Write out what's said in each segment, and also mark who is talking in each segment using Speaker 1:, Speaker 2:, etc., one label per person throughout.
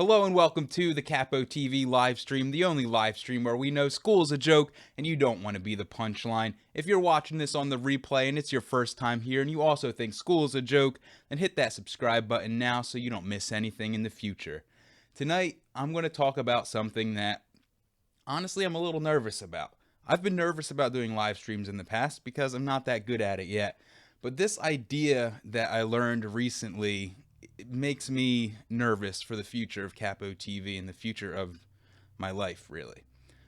Speaker 1: Hello and welcome to the Capo TV live stream, the only live stream where we know school is a joke and you don't want to be the punchline. If you're watching this on the replay and it's your first time here and you also think school is a joke, then hit that subscribe button now so you don't miss anything in the future. Tonight, I'm going to talk about something that, honestly, I'm a little nervous about. I've been nervous about doing live streams in the past because I'm not that good at it yet. But this idea that I learned recently, it makes me nervous for the future of Capo TV and the future of my life, really.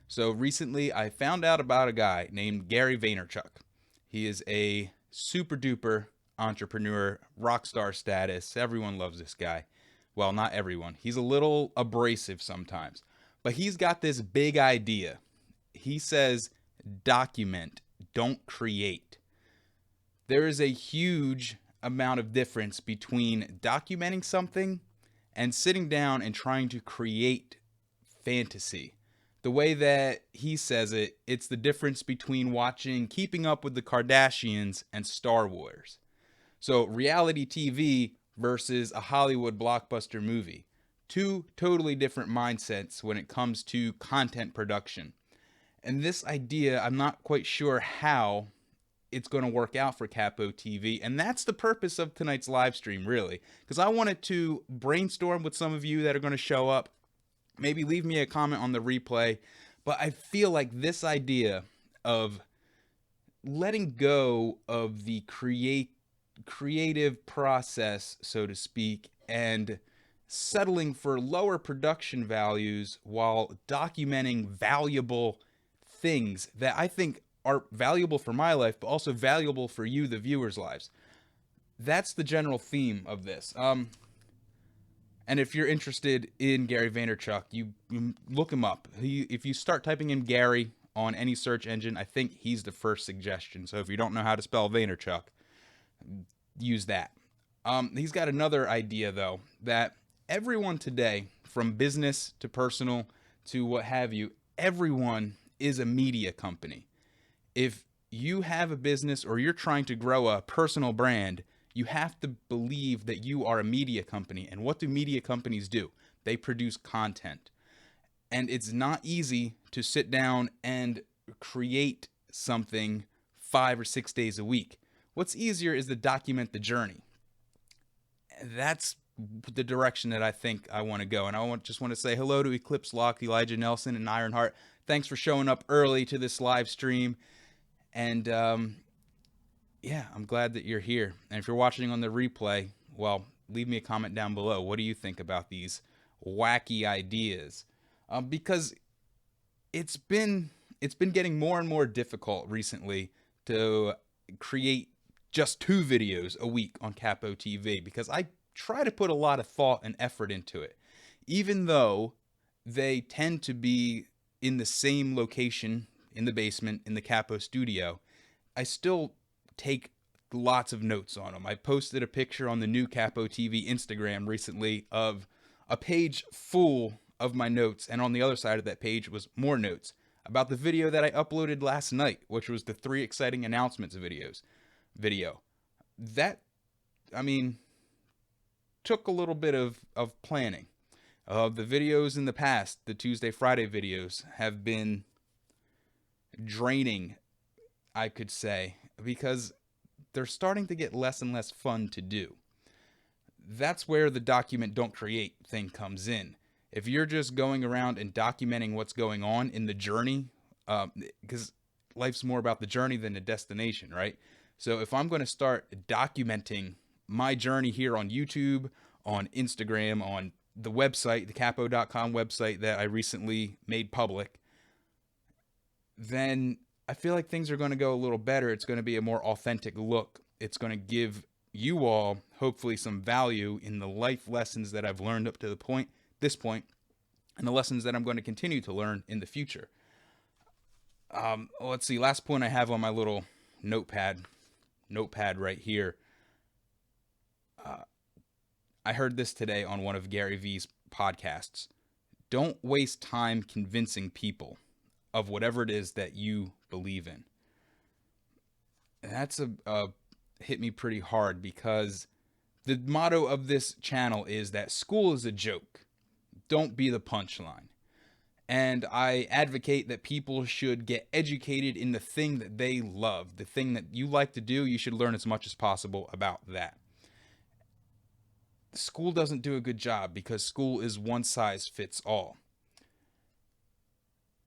Speaker 1: So recently I found out about a guy named Gary Vaynerchuk. He is a super duper entrepreneur, rock star status. Everyone loves this guy. Well, not everyone. He's a little abrasive sometimes, but he's got this big idea. He says, document, don't create. There is a huge amount of difference between documenting something and sitting down and trying to create fantasy. The way that he says it, it's the difference between watching Keeping Up with the Kardashians and Star Wars. So reality TV versus a Hollywood blockbuster movie. Two totally different mindsets when it comes to content production. And this idea, I'm not quite sure how it's going to work out for Capo TV, and that's the purpose of tonight's live stream, really, because I wanted to brainstorm with some of you that are going to show up. Maybe leave me a comment on the replay, but I feel like this idea of letting go of the creative process, so to speak, and settling for lower production values while documenting valuable things that I think are valuable for my life, but also valuable for you, the viewers' lives. That's the general theme of this. And if you're interested in Gary Vaynerchuk, you look him up. If you start typing in Gary on any search engine, I think he's the first suggestion. So if you don't know how to spell Vaynerchuk, use that. He's got another idea, though, that everyone today, from business to personal to what have you, everyone is a media company. If you have a business or you're trying to grow a personal brand, you have to believe that you are a media company. And what do media companies do? They produce content. And it's not easy to sit down and create something 5 or 6 days a week. What's easier is to document the journey. That's the direction that I think I want to go. And I just want to say hello to Eclipse Lock, Elijah Nelson, and Ironheart. Thanks for showing up early to this live stream. And yeah, I'm glad that you're here. And if you're watching on the replay, well, leave me a comment down below. What do you think about these wacky ideas? Because it's been getting more and more difficult recently to create just 2 videos a week on Capo TV, because I try to put a lot of thought and effort into it, even though they tend to be in the same location, in the basement, in the Capo studio. I still take lots of notes on them. I posted a picture on the new Capo TV Instagram recently of a page full of my notes, and on the other side of that page was more notes about the video that I uploaded last night, which was the 3 exciting announcements video. That, I mean, took a little bit of planning. The videos in the past, the Tuesday, Friday videos, have been draining, I could say, because they're starting to get less and less fun to do. That's where the document don't create thing comes in. If you're just going around and documenting what's going on in the journey, because life's more about the journey than the destination, right? So if I'm going to start documenting my journey here on YouTube, on Instagram, on the website, the capo.com website that I recently made public, then I feel like things are going to go a little better. It's going to be a more authentic look. It's going to give you all, hopefully, some value in the life lessons that I've learned up to this point, and the lessons that I'm going to continue to learn in the future. Let's see. Last point I have on my little notepad right here. I heard this today on one of Gary V's podcasts. Don't waste time convincing people of whatever it is that you believe in. That's hit me pretty hard, because the motto of this channel is that school is a joke. don't be the punchline. And I advocate that people should get educated in the thing that they love. The thing that you like to do, you should learn as much as possible about that. School doesn't do a good job because school is one size fits all.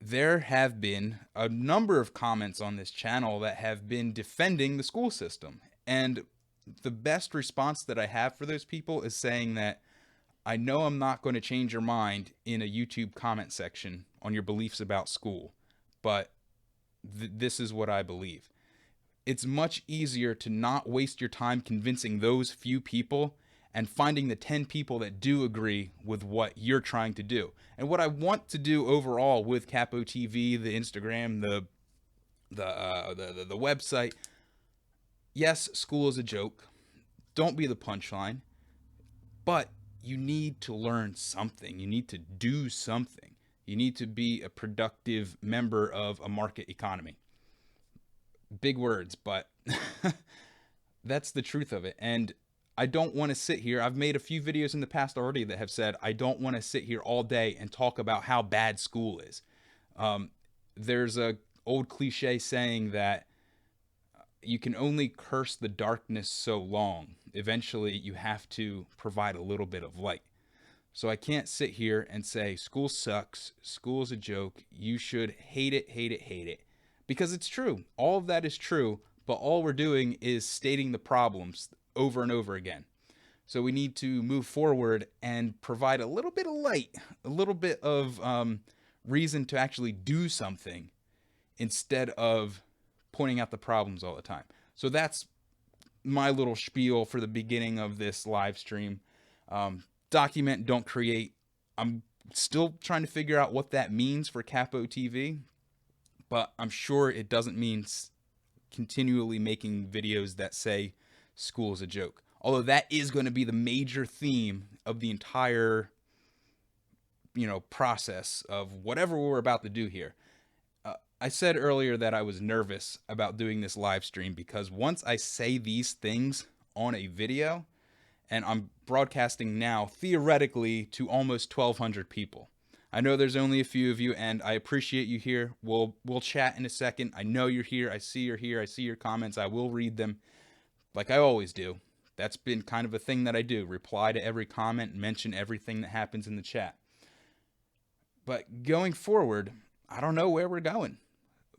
Speaker 1: There have been a number of comments on this channel that have been defending the school system. And the best response that I have for those people is saying that I know I'm not going to change your mind in a YouTube comment section on your beliefs about school, but this is what I believe. It's much easier to not waste your time convincing those few people and finding the 10 people that do agree with what you're trying to do. And what I want to do overall with Capo TV, the Instagram, the website, yes, school is a joke. Don't be the punchline, but you need to learn something. You need to do something. You need to be a productive member of a market economy. Big words, but that's the truth of it. And I don't want to sit here. I've made a few videos in the past already that have said, I don't want to sit here all day and talk about how bad school is. There's a old cliche saying that you can only curse the darkness so long. Eventually, you have to provide a little bit of light. So I can't sit here and say, school sucks, school is a joke, you should hate it, hate it, hate it. Because it's true. All of that is true, but all we're doing is stating the problems over and over again. So we need to move forward and provide a little bit of light, a little bit of reason to actually do something instead of pointing out the problems all the time. So that's my little spiel for the beginning of this live stream. Document, don't create. I'm still trying to figure out what that means for Capo TV, but I'm sure it doesn't mean continually making videos that say school is a joke. Although that is going to be the major theme of the entire, process of whatever we're about to do here. I said earlier that I was nervous about doing this live stream because once I say these things on a video, and I'm broadcasting now theoretically to almost 1,200 people. I know there's only a few of you, and I appreciate you here. We'll chat in a second. I know you're here. I see you're here. I see your comments. I will read them like I always do. That's been kind of a thing that I do. Reply to every comment, mention everything that happens in the chat. But going forward, I don't know where we're going.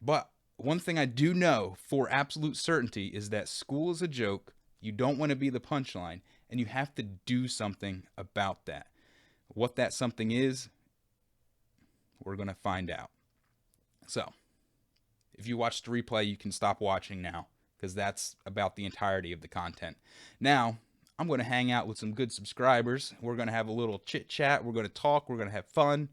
Speaker 1: But one thing I do know for absolute certainty is that school is a joke. You don't want to be the punchline, and you have to do something about that. What that something is, we're going to find out. So, if you watched the replay, you can stop watching now, because that's about the entirety of the content. Now, I'm going to hang out with some good subscribers. We're going to have a little chit chat. We're going to talk. We're going to have fun.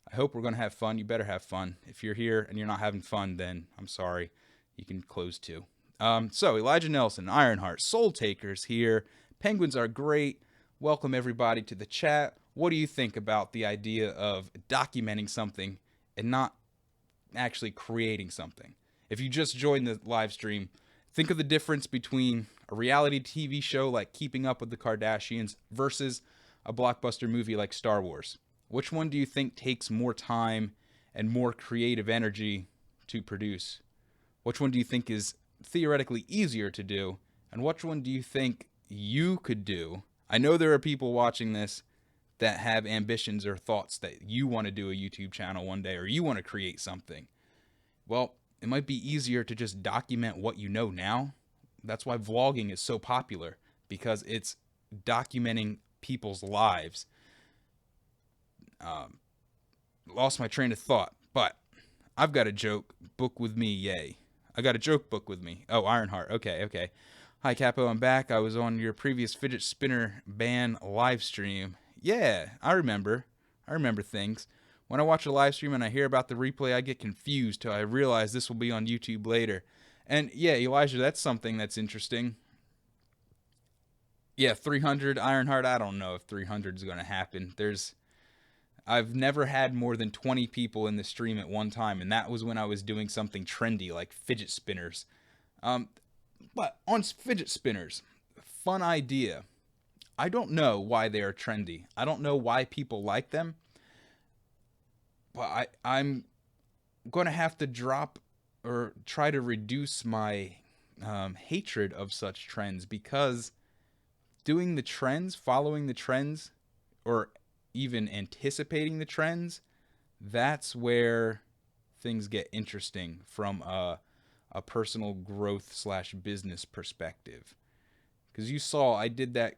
Speaker 1: I hope we're going to have fun. You better have fun. If you're here and you're not having fun, then I'm sorry. You can close too. So Elijah Nelson, Ironheart, Soul Takers here. Penguins are great. Welcome everybody to the chat. What do you think about the idea of documenting something and not actually creating something? If you just joined the live stream, think of the difference between a reality TV show like Keeping Up with the Kardashians versus a blockbuster movie like Star Wars. Which one do you think takes more time and more creative energy to produce? Which one do you think is theoretically easier to do? And which one do you think you could do? I know there are people watching this that have ambitions or thoughts that you want to do a YouTube channel one day, or you want to create something. Well, it might be easier to just document what you know now. That's why vlogging is so popular, because it's documenting people's lives. Lost my train of thought, but I've got a joke book with me. Yay. I got a joke book with me. Oh, Ironheart. Okay. Hi, Capo. I'm back. I was on your previous fidget spinner ban live stream. Yeah, I remember things. When I watch a live stream and I hear about the replay, I get confused till I realize this will be on YouTube later. And yeah, Elijah, that's something that's interesting. Yeah, 300 Ironheart. I don't know if 300 is going to happen. I've never had more than 20 people in the stream at one time, and that was when I was doing something trendy like fidget spinners. But on fidget spinners, fun idea. I don't know why they are trendy. I don't know why people like them. But I'm going to have to drop or try to reduce my hatred of such trends, because doing the trends, following the trends, or even anticipating the trends, that's where things get interesting from a personal growth slash business perspective. Because you saw I did that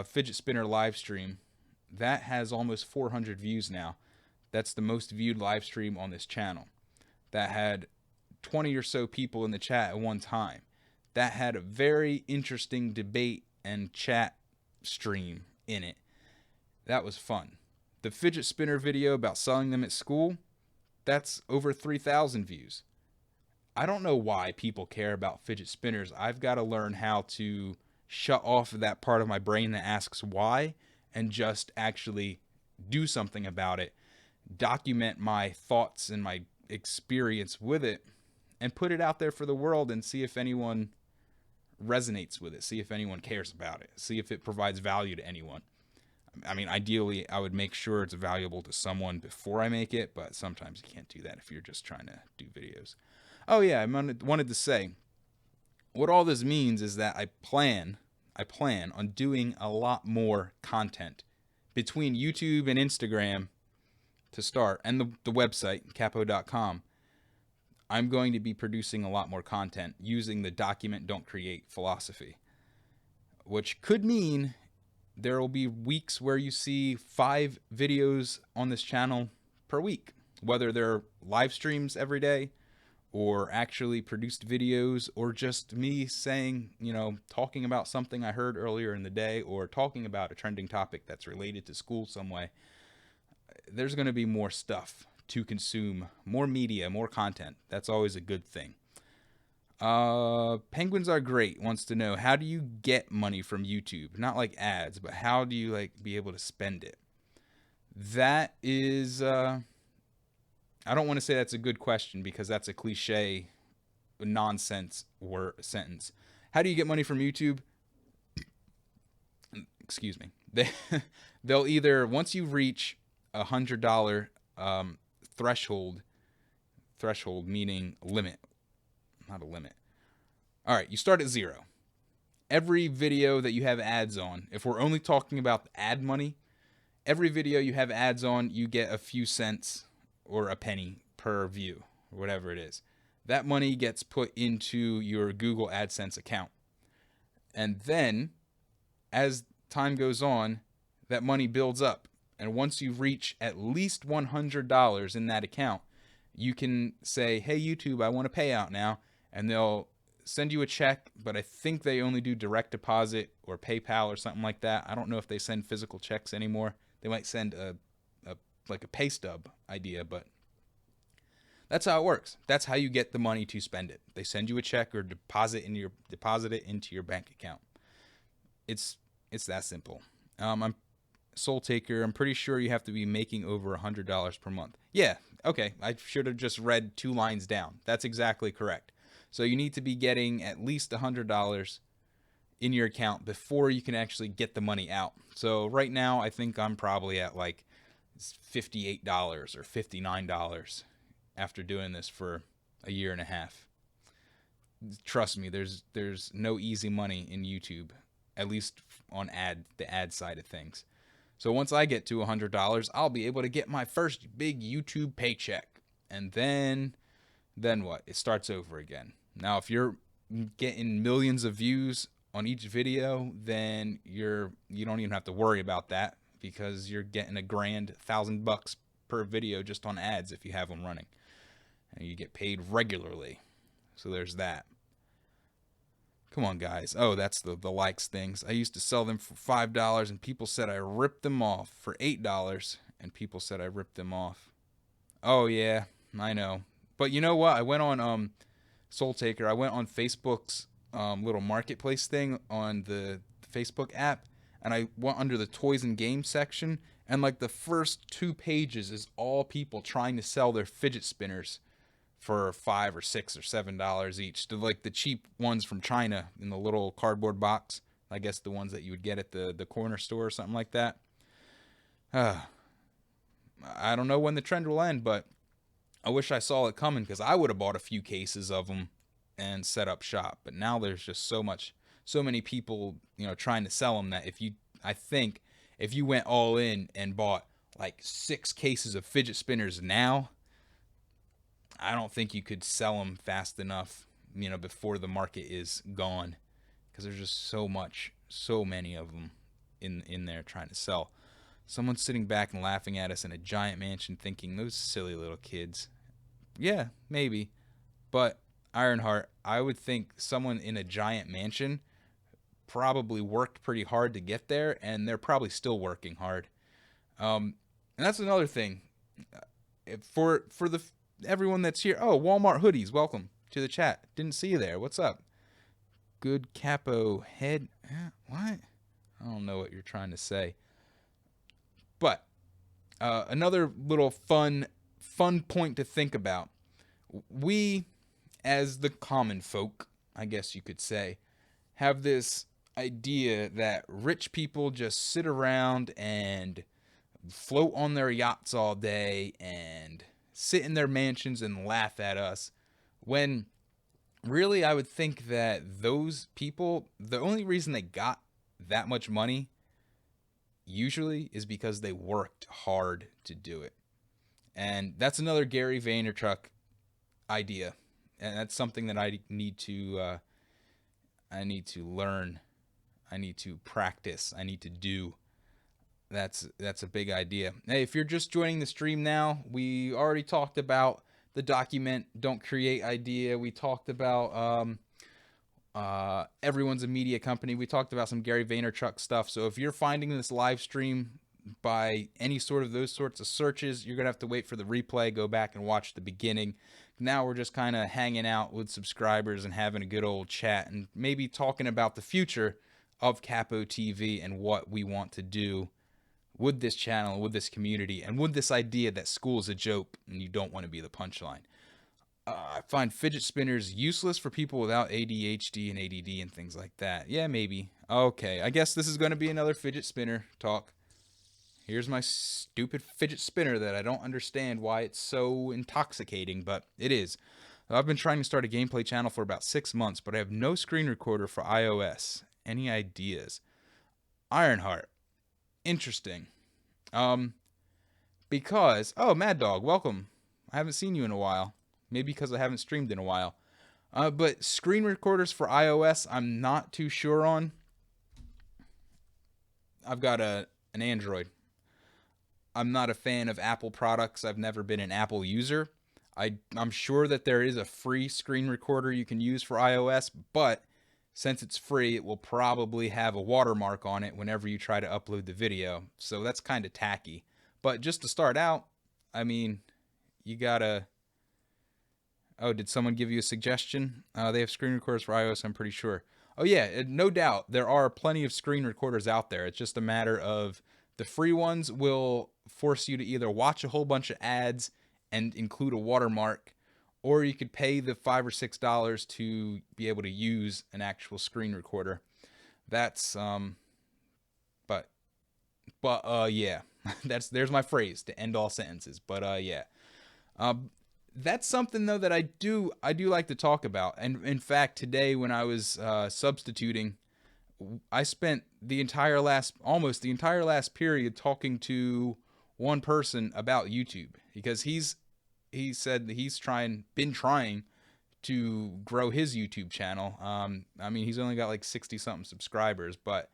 Speaker 1: fidget spinner live stream. That has almost 400 views now. That's the most viewed live stream on this channel. That had 20 or so people in the chat at one time. That had a very interesting debate and chat stream in it. That was fun. The fidget spinner video about selling them at school, that's over 3,000 views. I don't know why people care about fidget spinners. I've got to learn how to shut off that part of my brain that asks why and just actually do something about it, document my thoughts and my experience with it, and put it out there for the world and see if anyone resonates with it, see if anyone cares about it, see if it provides value to anyone. I mean, ideally, I would make sure it's valuable to someone before I make it, but sometimes you can't do that if you're just trying to do videos. Oh yeah, I wanted to say, what all this means is that I plan on doing a lot more content between YouTube and Instagram to start, and the website, Capo.com. I'm going to be producing a lot more content using the document, don't create philosophy, which could mean there will be weeks where you see 5 videos on this channel per week, whether they're live streams every day or actually produced videos, or just me saying, talking about something I heard earlier in the day, or talking about a trending topic that's related to school some way. There's going to be more stuff to consume, more media, more content. That's always a good thing. Penguins Are Great wants to know, how do you get money from YouTube? Not like ads, but how do you be able to spend it? That is, I don't want to say that's a good question, because that's a cliche nonsense sentence. How do you get money from YouTube? Excuse me. They'll either, once you reach $100 threshold meaning limit, not a limit. All right, you start at 0. Every video that you have ads on, if we're only talking about ad money, every video you have ads on, you get a few cents or a penny per view, or whatever it is. That money gets put into your Google AdSense account. And then, as time goes on, that money builds up. And once you reach at least $100 in that account, you can say, hey, YouTube, I want a payout now. And they'll send you a check, but I think they only do direct deposit or PayPal or something like that. I don't know if they send physical checks anymore. They might send a pay stub idea, but that's how it works. That's how you get the money to spend it. They send you a check or deposit it into your bank account. It's that simple. I'm Soul Taker. I'm pretty sure you have to be making over $100 per month. Yeah, okay. I should have just read 2 lines down. That's exactly correct. So you need to be getting at least $100 in your account before you can actually get the money out. So right now, I think I'm probably at like $58 or $59 after doing this for a year and a half. Trust me, there's no easy money in YouTube, at least on the ad side of things. So once I get to $100, I'll be able to get my first big YouTube paycheck. And then what? It starts over again. Now, if you're getting millions of views on each video, then you don't even have to worry about that, because you're getting $1,000 per video just on ads if you have them running. And you get paid regularly. So there's that. Come on, guys. Oh, that's the likes things. I used to sell them for $5, and people said I ripped them off for $8, and people said I ripped them off. Oh, yeah, I know. But you know what? I went on Soul Taker. I went on Facebook's little marketplace thing on the Facebook app, and I went under the toys and games section, and like the first 2 pages is all people trying to sell their fidget spinners for $5 or $6 or $7 each. Like the cheap ones from China in the little cardboard box. I guess the ones that you would get at the corner store or something like that. I I don't know when the trend will end, but I wish I saw it coming, because I would have bought a few cases of them and set up shop. But now there's just so many people, trying to sell them, that I think if you went all in and bought like 6 cases of fidget spinners now, I don't think you could sell them fast enough, before the market is gone, because there's just so many of them in there trying to sell. Someone's sitting back and laughing at us in a giant mansion, thinking, those silly little kids. Yeah, maybe. But Ironheart, I would think someone in a giant mansion probably worked pretty hard to get there, and they're probably still working hard. And that's another thing. For everyone that's here. Oh, Walmart hoodies, welcome to the chat. Didn't see you there. What's up? Good Capo head. What? I don't know what you're trying to say. But another little fun point to think about. We, as the common folk, I guess you could say, have this idea that rich people just sit around and float on their yachts all day and sit in their mansions and laugh at us, when really I would think that those people, the only reason they got that much money usually is because they worked hard to do it. And that's another Gary Vaynerchuk idea, and that's something that I need to learn, I need to practice, I need to do. That's a big idea. Hey, if you're just joining the stream now, we already talked about the document, don't create idea. We talked about everyone's a media company. We talked about some Gary Vaynerchuk stuff. So if you're finding this live stream by any sort of those sorts of searches, you're gonna have to wait for the replay, go back and watch the beginning. Now we're just kind of hanging out with subscribers and having a good old chat, and maybe talking about the future of Capo TV and what we want to do with this channel, with this community, and with this idea that school is a joke and you don't want to be the punchline. I find fidget spinners useless for people without ADHD and ADD and things like that. Yeah, maybe. Okay, I guess this is going to be another fidget spinner talk. Here's my stupid fidget spinner that I don't understand why it's so intoxicating, but it is. I've been trying to start a gameplay channel for about 6 months, but I have no screen recorder for iOS. Any ideas? Ironheart. Interesting. Because, oh, Mad Dog, welcome. I haven't seen you in a while. Maybe because I haven't streamed in a while. But screen recorders for iOS, I'm not too sure on. I've got an Android. I'm not a fan of Apple products. I've never been an Apple user. I'm sure that there is a free screen recorder you can use for iOS, but since it's free, it will probably have a watermark on it whenever you try to upload the video. So that's kind of tacky. But just to start out, I mean, you gotta... Oh, did someone give you a suggestion? They have screen recorders for iOS, I'm pretty sure. Oh yeah, no doubt. There are plenty of screen recorders out there. It's just a matter of the free ones will force you to either watch a whole bunch of ads and include a watermark, or you could pay the $5 or $6 to be able to use an actual screen recorder. That's yeah. There's my phrase to end all sentences. But yeah. That's something though that I do like to talk about. And in fact, today when I was substituting, I spent almost the entire last period talking to one person about YouTube, because he said that he's been trying to grow his YouTube channel. I mean, he's only got like 60 something subscribers, but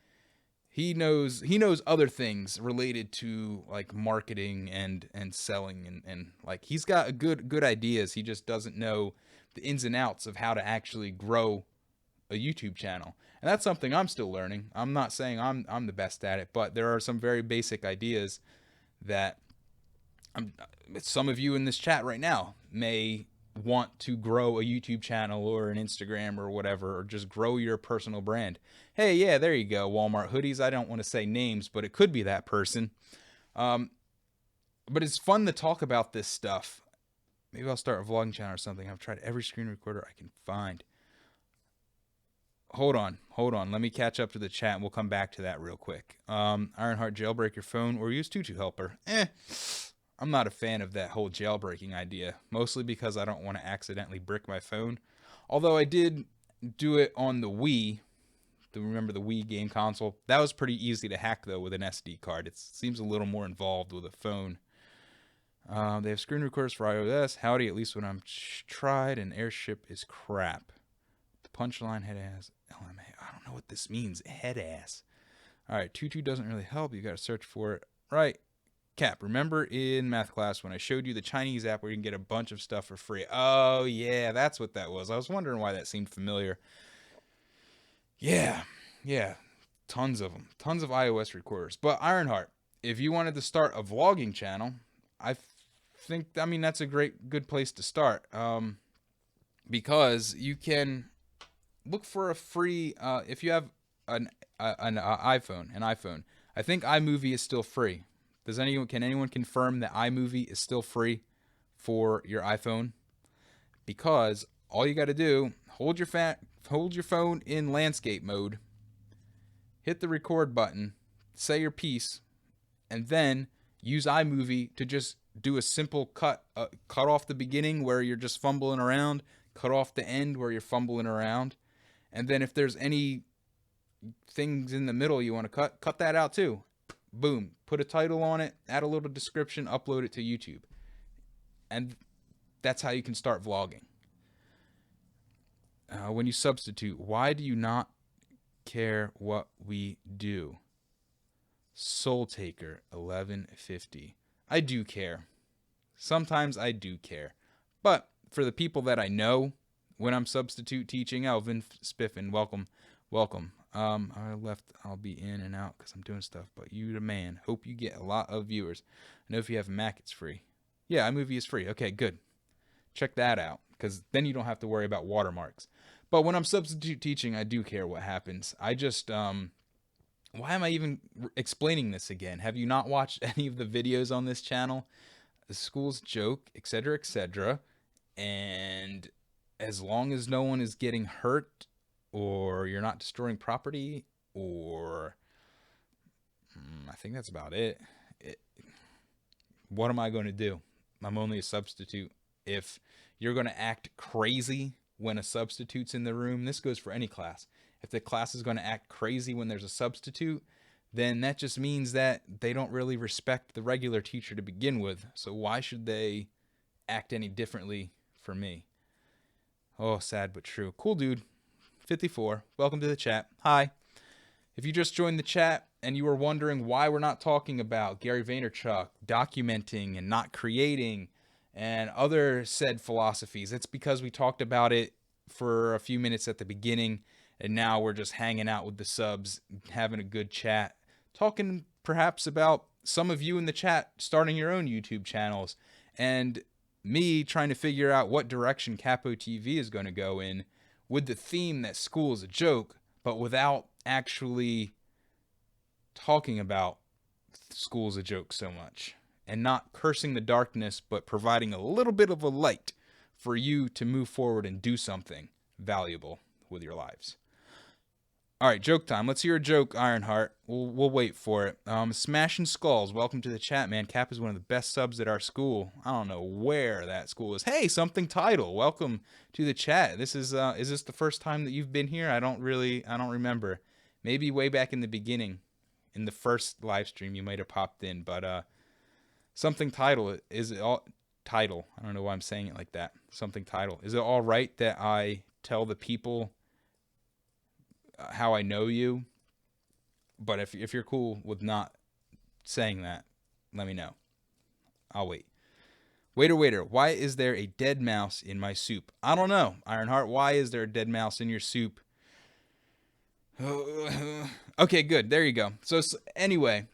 Speaker 1: he knows other things related to like marketing and selling and like he's got good ideas. He just doesn't know the ins and outs of how to actually grow a YouTube channel. And that's something I'm still learning. I'm not saying I'm the best at it, but there are some very basic ideas that some of you in this chat right now may want to grow a YouTube channel or an Instagram or whatever, or just grow your personal brand. Hey, yeah, there you go, Walmart hoodies. I don't want to say names, but it could be that person. But it's fun to talk about this stuff. Maybe I'll start a vlogging channel or something. I've tried every screen recorder I can find. Hold on. Let me catch up to the chat and we'll come back to that real quick. Ironheart, jailbreak your phone or use Tutu Helper. I'm not a fan of that whole jailbreaking idea, mostly because I don't want to accidentally brick my phone. Although I did do it on the Wii. Remember the Wii game console? That was pretty easy to hack, though, with an SD card. It seems a little more involved with a phone. They have screen recorders for iOS. Howdy, at least when I'm tried, and Airship is crap. The punchline head ass. LMA. I don't know what this means. Head ass. All right, tutu doesn't really help. You got to search for it. Right. Cap, remember in math class when I showed you the Chinese app where you can get a bunch of stuff for free? Oh, yeah, that's what that was. I was wondering why that seemed familiar. Yeah, tons of them. Tons of iOS recorders. But Ironheart, if you wanted to start a vlogging channel, I mean, that's a good place to start. Because you can look for a free, if you have an iPhone. I think iMovie is still free. Can anyone confirm that iMovie is still free for your iPhone? Because all you got to do, hold your phone in landscape mode, hit the record button, say your piece, and then use iMovie to just do a simple cut off the beginning where you're just fumbling around, cut off the end where you're fumbling around, and then if there's any things in the middle you want to cut that out too. Boom, put a title on it, add a little description, upload it to YouTube. And that's how you can start vlogging. When you substitute, why do you not care what we do? Soul Taker 1150. I do care. Sometimes I do care. But for the people that I know, when I'm substitute teaching, Alvin Spiffin, welcome. I'll be in and out because I'm doing stuff, but you the man. Hope you get a lot of viewers. I know if you have a Mac, it's free. Yeah, iMovie is free. Okay, good. Check that out, because then you don't have to worry about watermarks. But when I'm substitute teaching, I do care what happens. I just, why am I even explaining this again? Have you not watched any of the videos on this channel? The school's joke, etc., etc. And as long as no one is getting hurt, or you're not destroying property, or I think that's about it. What am I going to do? I'm only a substitute. If you're going to act crazy when a substitute's in the room, this goes for any class. If the class is going to act crazy when there's a substitute, then that just means that they don't really respect the regular teacher to begin with. So why should they act any differently for me? Oh, sad but true. Cool, dude. 54. Welcome to the chat. Hi. If you just joined the chat and you were wondering why we're not talking about Gary Vaynerchuk documenting and not creating and other said philosophies, it's because we talked about it for a few minutes at the beginning, and now we're just hanging out with the subs, having a good chat, talking perhaps about some of you in the chat starting your own YouTube channels, and me trying to figure out what direction Capo TV is going to go in, with the theme that school is a joke, but without actually talking about school is a joke so much, and not cursing the darkness, but providing a little bit of a light for you to move forward and do something valuable with your lives. All right, joke time. Let's hear a joke, Ironheart. We'll wait for it. Smashing Skulls, welcome to the chat, man. Cap is one of the best subs at our school. I don't know where that school is. Hey, something title. Welcome to the chat. This is this the first time that you've been here? I don't remember. Maybe way back in the beginning, in the first live stream, you might have popped in. But something title, is it all title? I don't know why I'm saying it like that. Something title. Is it all right that I tell the people how I know you? But if you're cool with not saying that, let me know. I'll wait. Waiter, why is there a dead mouse in my soup? I don't know, Ironheart. Why is there a dead mouse in your soup? Okay, good. There you go. So anyway,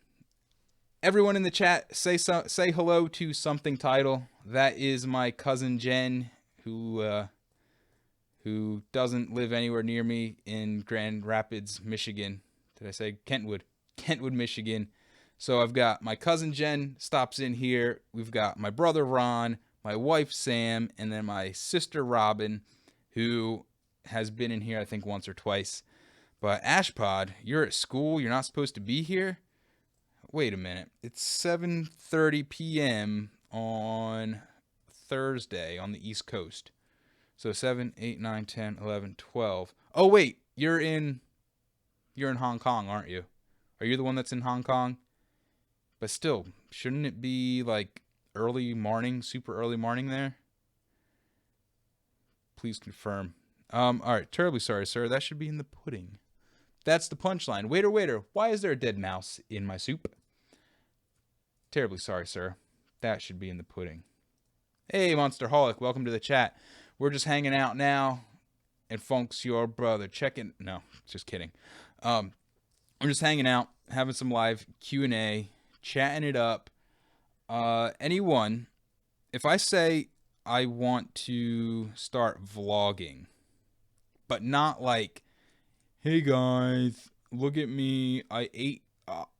Speaker 1: everyone in the chat, say hello to something title. That is my cousin Jen, who doesn't live anywhere near me in Grand Rapids, Michigan. Did I say Kentwood, Michigan? So I've got my cousin Jen stops in here. We've got my brother Ron, my wife Sam, and then my sister Robin, who has been in here I think once or twice. But Ashpod, you're at school. You're not supposed to be here. Wait a minute. It's 7:30 p.m. on Thursday on the East Coast. So 7, 8, 9, 10, 11, 12. Oh, wait. You're in Hong Kong, aren't you? Are you the one that's in Hong Kong? But still, shouldn't it be like early morning, super early morning there? Please confirm. All right. Terribly sorry, sir. That should be in the pudding. That's the punchline. Waiter, waiter, why is there a dead mouse in my soup? Terribly sorry, sir. That should be in the pudding. Hey, Monsterholic, welcome to the chat. We're just hanging out now. And Funk's your brother. Checking. No, just kidding. We're just hanging out, having some live Q&A, chatting it up. Anyone, if I say I want to start vlogging, but not like, hey guys, look at me, I ate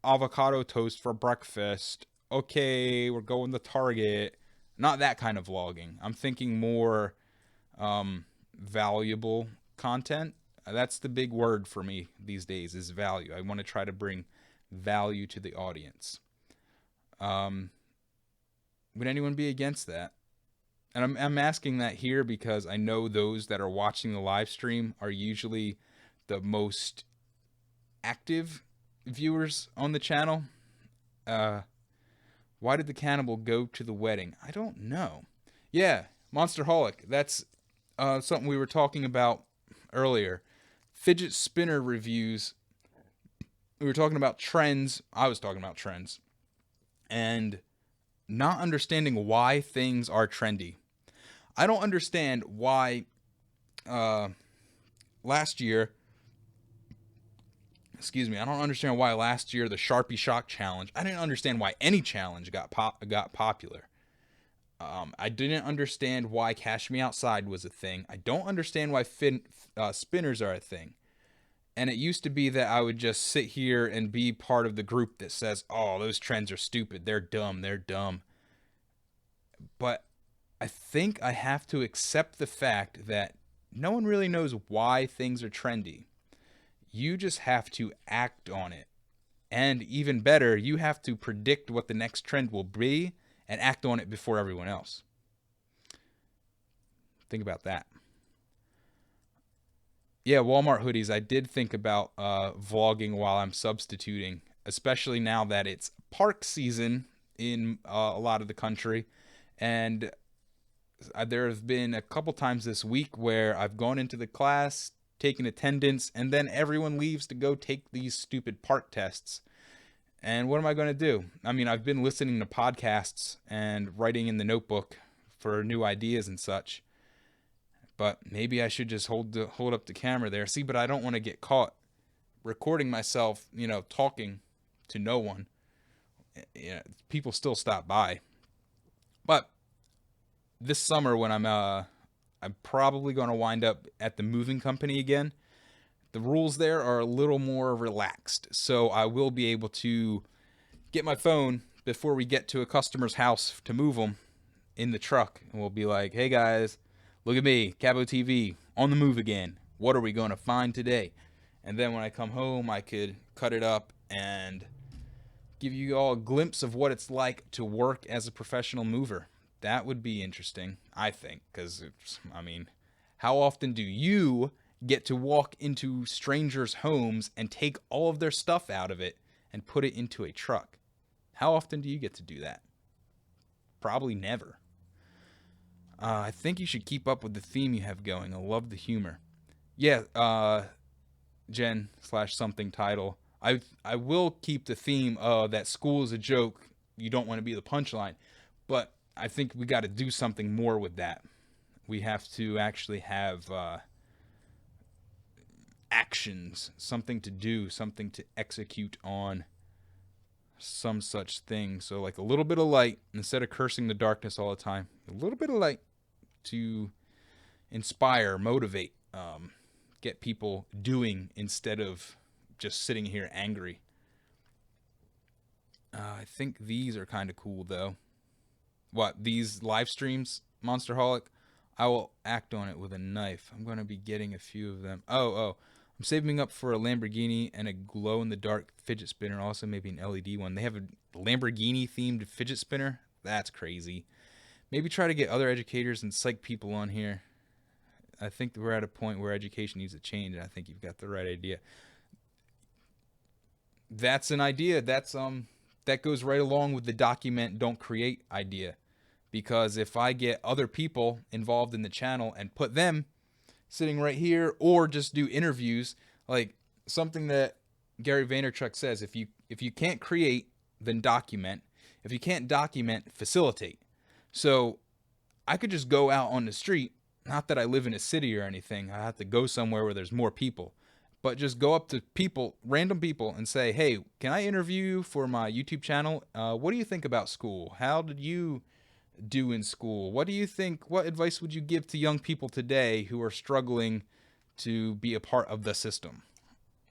Speaker 1: avocado toast for breakfast. Okay, we're going to Target. Not that kind of vlogging. I'm thinking more valuable content. That's the big word for me these days, is value. I want to try to bring value to the audience. Would anyone be against that? And I'm asking that here because I know those that are watching the live stream are usually the most active viewers on the channel. Why did the cannibal go to the wedding? I don't know. Yeah, Monsterholic. That's something we were talking about earlier. Fidget spinner reviews. We were talking about trends. I was talking about trends. And not understanding why things are trendy. I don't understand why last year, I don't understand why last year the Sharpie Shock Challenge, I didn't understand why any challenge got popular. I didn't understand why Cash Me Outside was a thing. I don't understand why spinners are a thing. And it used to be that I would just sit here and be part of the group that says, oh, those trends are stupid. They're dumb. But I think I have to accept the fact that no one really knows why things are trendy. You just have to act on it. And even better, you have to predict what the next trend will be and act on it before everyone else. Think about that. Yeah, Walmart hoodies. I did think about vlogging while I'm substituting, especially now that it's park season in a lot of the country. And there have been a couple times this week where I've gone into the class, taken attendance, and then everyone leaves to go take these stupid park tests. And what am I going to do? I mean, I've been listening to podcasts and writing in the notebook for new ideas and such. But maybe I should just hold up the camera there. See, but I don't want to get caught recording myself, talking to no one. People still stop by. But this summer when I'm probably going to wind up at the moving company again. The rules there are a little more relaxed, so I will be able to get my phone before we get to a customer's house to move them in the truck, and we'll be like, hey guys, look at me, Capo TV, on the move again. What are we going to find today? And then when I come home, I could cut it up and give you all a glimpse of what it's like to work as a professional mover. That would be interesting, I think, because, how often do you get to walk into strangers' homes and take all of their stuff out of it and put it into a truck? How often do you get to do that? Probably never. I think you should keep up with the theme you have going. I love the humor. Yeah, Jen/something title. I will keep the theme that school is a joke. You don't want to be the punchline. But I think we got to do something more with that. We have to actually have actions, something to do, something to execute on, some such thing. So like a little bit of light, instead of cursing the darkness all the time, a little bit of light to inspire, motivate, get people doing instead of just sitting here angry. I think these are kind of cool though. What, these live streams, Monsterholic? I will act on it with a knife. I'm going to be getting a few of them. Oh. I'm saving up for a Lamborghini and a glow-in-the-dark fidget spinner. Also, maybe an LED one. They have a Lamborghini-themed fidget spinner. That's crazy. Maybe try to get other educators and psych people on here. I think we're at a point where education needs to change, and I think you've got the right idea. That's an idea. That goes right along with the document, don't create idea. Because if I get other people involved in the channel and put them sitting right here, or just do interviews, like something that Gary Vaynerchuk says, if you can't create, then document. If you can't document, facilitate. So I could just go out on the street, not that I live in a city or anything. I have to go somewhere where there's more people, but just go up to people, random people, and say, hey, can I interview you for my YouTube channel? What do you think about school? How did you do in school? What do you think? What advice would you give to young people today who are struggling to be a part of the system?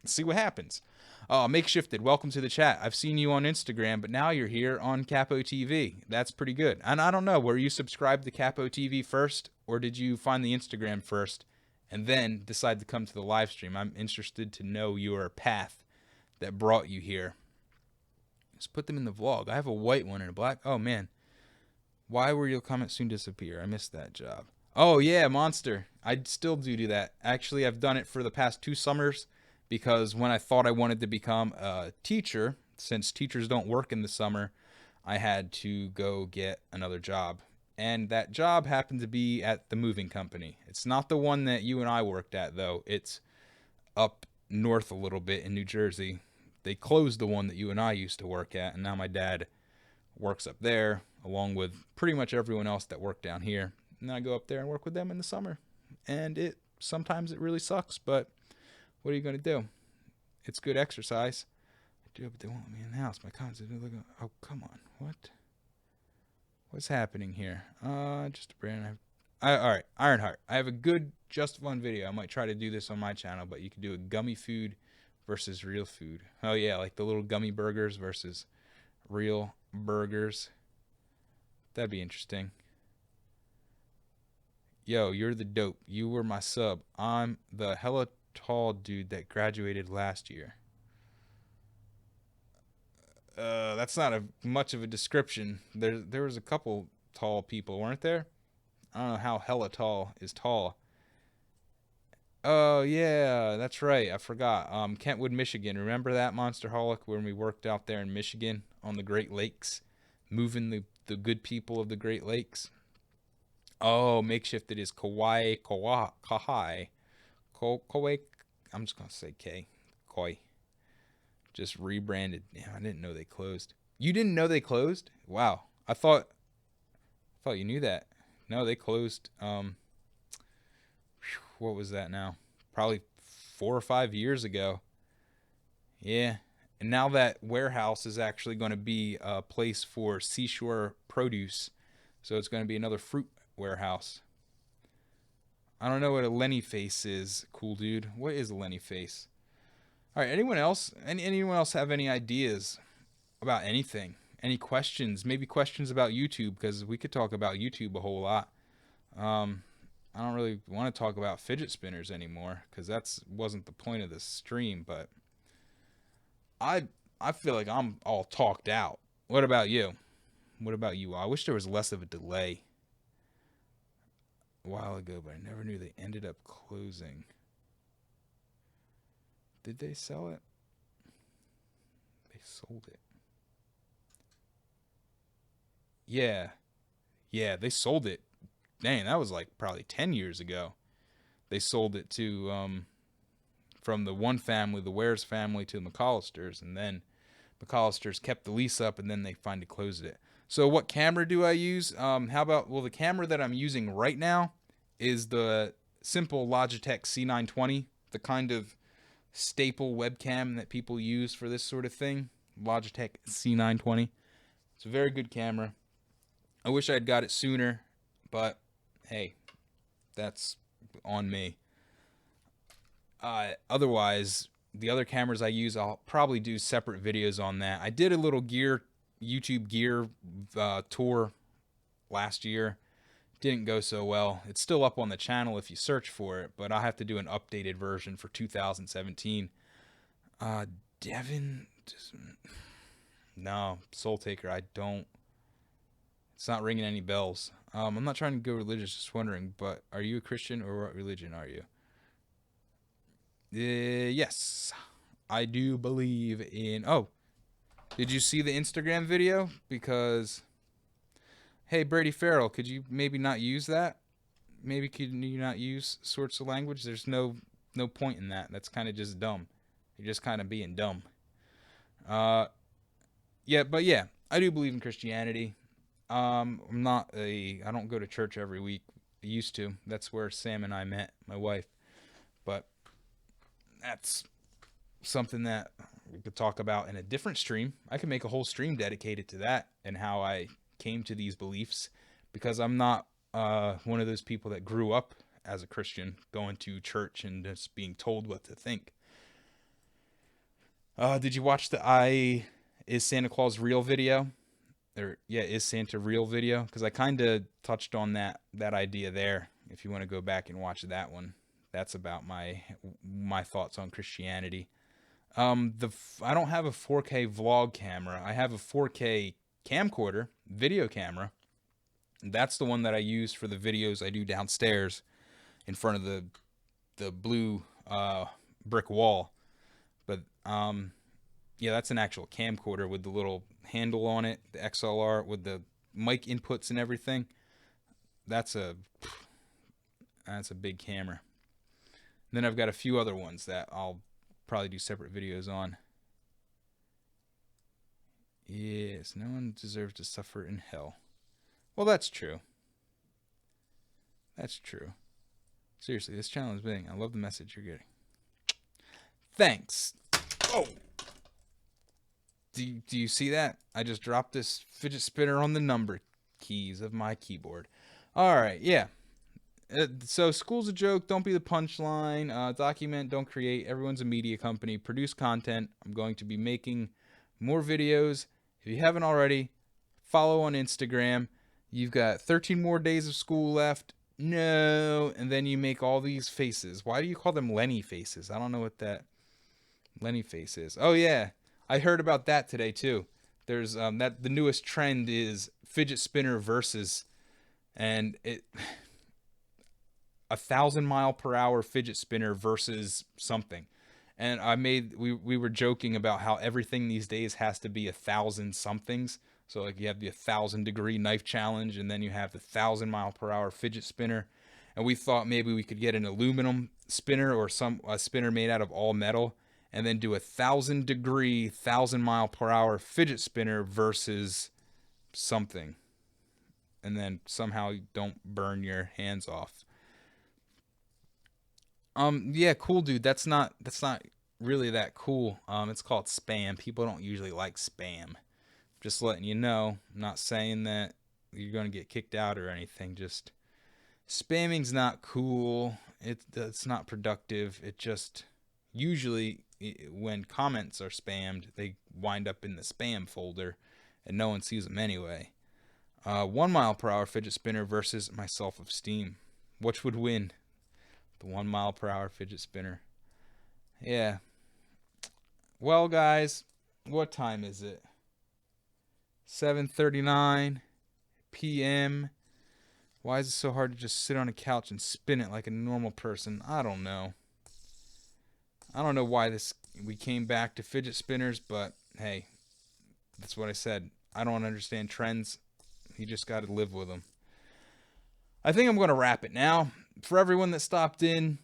Speaker 1: Let's see what happens. Makeshifted, welcome to the chat. I've seen you on Instagram, but now you're here on Capo TV. That's pretty good. And I don't know, were you subscribed to Capo TV first, or did you find the Instagram first and then decide to come to the live stream? I'm interested to know your path that brought you here. Just put them in the vlog. I have a white one and a black. Oh, man. Why will your comment soon disappear? I missed that job. Oh, yeah, Monster. I still do that. Actually, I've done it for the past 2 summers because when I thought I wanted to become a teacher, since teachers don't work in the summer, I had to go get another job. And that job happened to be at the moving company. It's not the one that you and I worked at, though. It's up north a little bit in New Jersey. They closed the one that you and I used to work at, and now my dad works up there, along with pretty much everyone else that worked down here. And I go up there and work with them in the summer. And sometimes it really sucks, but what are you going to do? It's good exercise. I do, but they want me in the house. My comments are looking. Oh, come on. What? What's happening here? Just a brand. All right, Ironheart. I have a good just fun video. I might try to do this on my channel, but you can do a gummy food versus real food. Oh yeah, like the little gummy burgers versus real burgers. That'd be interesting. Yo, you're the dope. You were my sub. I'm the hella tall dude that graduated last year. That's not much of a description. There was a couple tall people, weren't there? I don't know how hella tall is tall. Oh yeah, that's right. I forgot. Kentwood, Michigan. Remember that, Monsterholic, when we worked out there in Michigan on the Great Lakes, moving the good people of the Great Lakes? Oh, makeshifted is Kauai. I'm just gonna say K. Koi. Just rebranded. Yeah, I didn't know they closed. You didn't know they closed? Wow. I thought you knew that. No, they closed. What was that now? Probably 4 or 5 years ago. Yeah. And now that warehouse is actually going to be a place for seashore produce. So it's going to be another fruit warehouse. I don't know what a Lenny face is, cool dude. What is a Lenny face? All right, anyone else? Anyone else have any ideas about anything? Any questions? Maybe questions about YouTube, because we could talk about YouTube a whole lot. I don't really want to talk about fidget spinners anymore, because that wasn't the point of this stream, but I feel like I'm all talked out. What about you? What about you? I wish there was less of a delay a while ago, but I never knew they ended up closing. Did they sell it? They sold it. Yeah. Yeah, they sold it. Dang, that was like probably 10 years ago. They sold it to, from the one family, the Wares family, to the McCollisters, and then McCollisters kept the lease up, and then they finally closed it. So what camera do I use? How about, well, the camera that I'm using right now is the simple Logitech C920, the kind of staple webcam that people use for this sort of thing. Logitech C920. It's a very good camera. I wish I had got it sooner, but hey, that's on me. Otherwise, the other cameras I use, I'll probably do separate videos on that. I did a little YouTube gear tour last year. Didn't go so well. It's still up on the channel if you search for it, but I'll have to do an updated version for 2017. Devin, no, Soul Taker, I don't It's not ringing any bells. I'm not trying to go religious, just wondering, but are you a Christian or what religion are you? Yes, I do believe in. Oh, did you see the Instagram video? Because, hey, Brady Farrell, could you maybe not use that? Maybe could you not use sorts of language? There's no point in that. That's kind of just dumb. You're just kind of being dumb. Yeah, but yeah, I do believe in Christianity. I don't go to church every week. I used to. That's where Sam and I met, my wife. But that's something that we could talk about in a different stream. I could make a whole stream dedicated to that and how I came to these beliefs, because I'm not one of those people that grew up as a Christian, going to church and just being told what to think. Did you watch the Is Santa Claus Real video? Or yeah, Is Santa Real video? Because I kind of touched on that idea there. If you want to go back and watch that one, that's about my thoughts on Christianity. I don't have a 4K vlog camera. I have a 4K camcorder, video camera. That's the one that I use for the videos I do downstairs in front of the blue brick wall. But yeah, that's an actual camcorder with the little handle on it, the XLR with the mic inputs and everything. That's a big camera. And then I've got a few other ones that I'll probably do separate videos on. Yes, no one deserves to suffer in hell. Well, that's true. That's true. Seriously, this channel is big. I love the message you're getting. Thanks. Oh. Do you see that? I just dropped this fidget spinner on the number keys of my keyboard. All right, yeah. So school's a joke. Don't be the punchline. Document, don't create. Everyone's a media company. Produce content. I'm going to be making more videos. If you haven't already, follow on Instagram. You've got 13 more days of school left. No. And then you make all these faces. Why do you call them Lenny faces? I don't know what that Lenny face is. Oh, yeah. I heard about that today, too. There's the newest trend is fidget spinner versus, and it 1,000-mile-per-hour fidget spinner versus something. And we were joking about how everything these days has to be 1,000 somethings. So like you have the 1,000-degree knife challenge, and then you have the 1,000-mile-per-hour fidget spinner. And we thought maybe we could get an aluminum spinner or a spinner made out of all metal, and then do 1,000-degree, 1,000-mile-per-hour fidget spinner versus something. And then somehow you don't burn your hands off. Yeah, cool, dude. That's not really that cool. It's called spam. People don't usually like spam. Just letting you know. I'm not saying that you're going to get kicked out or anything. Just spamming's not cool. It's not productive. It just usually when comments are spammed, they wind up in the spam folder and no one sees them anyway. 1 mile per hour fidget spinner versus my self-esteem. Which would win? The 1 mile per hour fidget spinner. Yeah. Well, guys, what time is it? 7:39 p.m. Why is it so hard to just sit on a couch and spin it like a normal person? I don't know. I don't know why we came back to fidget spinners, but hey, that's what I said. I don't understand trends. You just got to live with them. I think I'm going to wrap it now. For everyone that stopped in,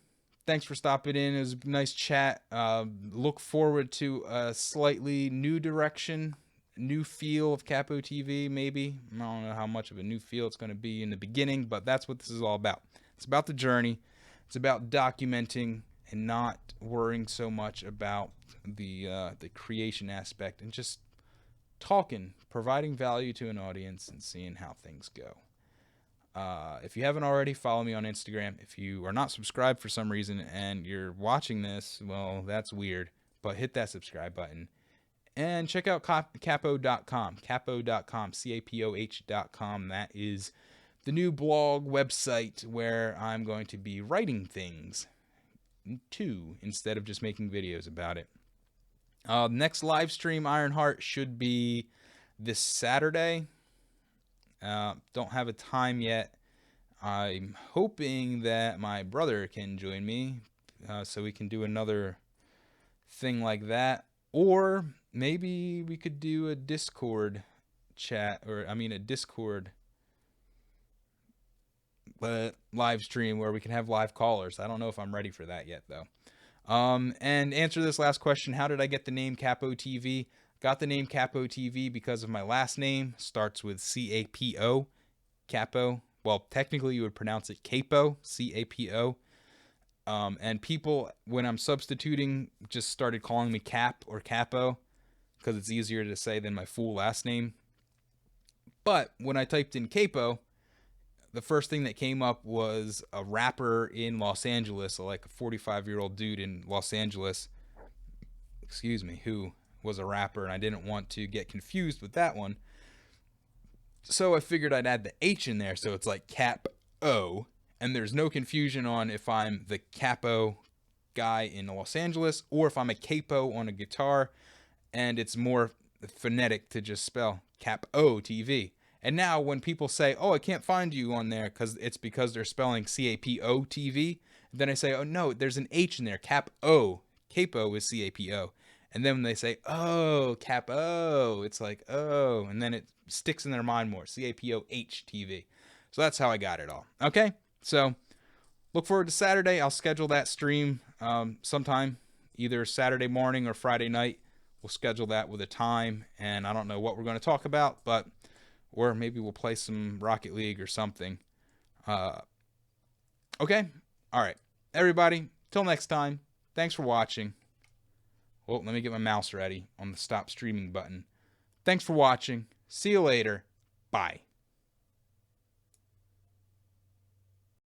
Speaker 1: thanks for stopping in. It was a nice chat. Look forward to a slightly new direction, new feel of Capo TV, maybe. I don't know how much of a new feel it's going to be in the beginning, but that's what this is all about. It's about the journey. It's about documenting and not worrying so much about the creation aspect and just talking, providing value to an audience and seeing how things go. If you haven't already, follow me on Instagram. If you are not subscribed for some reason and you're watching this, well, that's weird. But hit that subscribe button. And check out Capoh.com. Capoh.com. CAPOH.com. That is the new blog website where I'm going to be writing things too, instead of just making videos about it. Next live stream, Ironheart, should be this Saturday. Don't have a time yet. I'm hoping that my brother can join me, so we can do another thing like that. Or maybe we could do a Discord chat, or I mean a Discord live stream where we can have live callers. I don't know if I'm ready for that yet, though. And answer this last question: how did I get the name Capo TV? Got the name Capo TV because of my last name. Starts with C-A-P-O, Capo. Well, technically you would pronounce it Capo, C-A-P-O. And people, when I'm substituting, just started calling me Cap or Capo because it's easier to say than my full last name. But when I typed in Capo, the first thing that came up was a rapper in Los Angeles, like a 45-year-old dude in Los Angeles, who was a rapper, and I didn't want to get confused with that one. So I figured I'd add the H in there, so it's like Cap-O, and there's no confusion on if I'm the Capo guy in Los Angeles or if I'm a capo on a guitar, and it's more phonetic to just spell Capoh TV. And now when people say, oh, I can't find you on there because they're spelling Capoh TV, then I say, oh no, there's an H in there, Capo. Capo is Capo. And then when they say, oh, Capo, it's like, oh, and then it sticks in their mind more, Capoh TV. So that's how I got it all. Okay, so look forward to Saturday. I'll schedule that stream sometime, either Saturday morning or Friday night. We'll schedule that with a time, and I don't know what we're going to talk about, or maybe we'll play some Rocket League or something. Okay, all right, everybody, till next time, thanks for watching. Well, let me get my mouse ready on the stop streaming button. Thanks for watching. See you later. Bye.